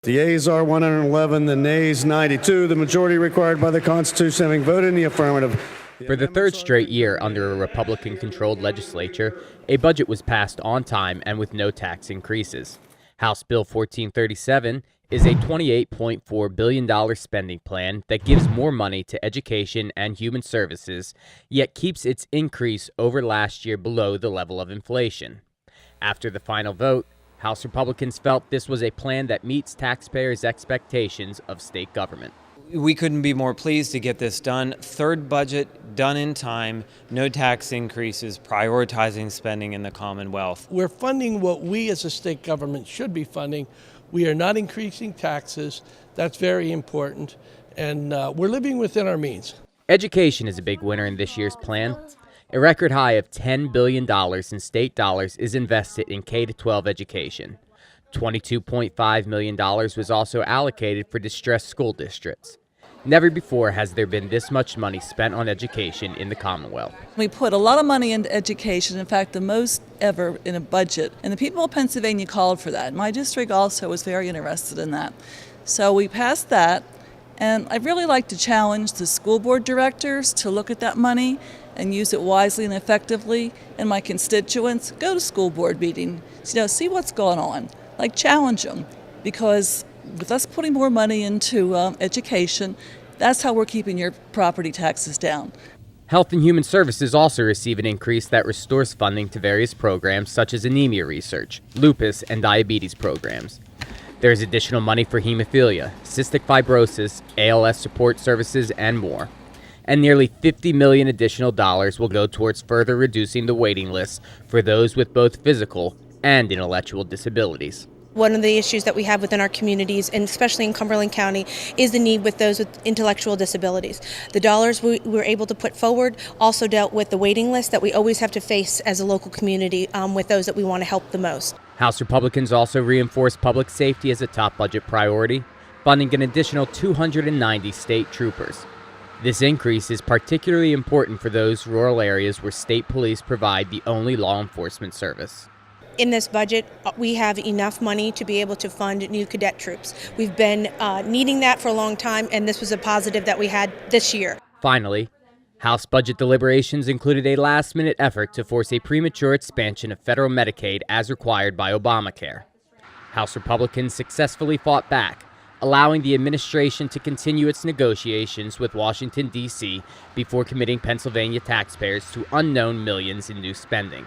The yeas are 111, the nays 92, the majority required by the Constitution having voted in the affirmative. For the third straight year under a Republican-controlled legislature, a budget was passed on time and with no tax increases. House Bill 1437 is a $28.4 billion spending plan that gives more money to education and human services, yet keeps its increase over last year below the level of inflation. After the final vote, House Republicans felt this was a plan that meets taxpayers' expectations of state government. We couldn't be more pleased to get this done. Third budget done in time, no tax increases, prioritizing spending in the Commonwealth. We're funding what we as a state government should be funding. We are not increasing taxes. That's very important. And we're living within our means. Education is a big winner in this year's plan. A record high of $10 billion in state dollars is invested in K-12 education. $22.5 million was also allocated for distressed school districts. Never before has there been this much money spent on education in the Commonwealth. We put a lot of money into education, in fact, the most ever in a budget. And the people of Pennsylvania called for that. My district also was very interested in that. So we passed that. And I'd really like to challenge the school board directors to look at that money and use it wisely and effectively. And my constituents, go to school board meetings, see what's going on. Challenge them, because with us putting more money into education, that's how we're keeping your property taxes down. Health and Human Services also receive an increase that restores funding to various programs such as anemia research, lupus, and diabetes programs. There is additional money for hemophilia, cystic fibrosis, ALS support services, and more. And nearly $50 million additional dollars will go towards further reducing the waiting lists for those with both physical and intellectual disabilities. One of the issues that we have within our communities, and especially in Cumberland County, is the need with those with intellectual disabilities. The dollars we were able to put forward also dealt with the waiting list that we always have to face as a local community with those that we want to help the most. House Republicans also reinforced public safety as a top budget priority, funding an additional 290 state troopers. This increase is particularly important for those rural areas where state police provide the only law enforcement service. In this budget, we have enough money to be able to fund new cadet troops. We've been needing that for a long time, and this was a positive that we had this year. Finally, House budget deliberations included a last-minute effort to force a premature expansion of federal Medicaid as required by Obamacare. House Republicans successfully fought back, allowing the administration to continue its negotiations with Washington, D.C. before committing Pennsylvania taxpayers to unknown millions in new spending.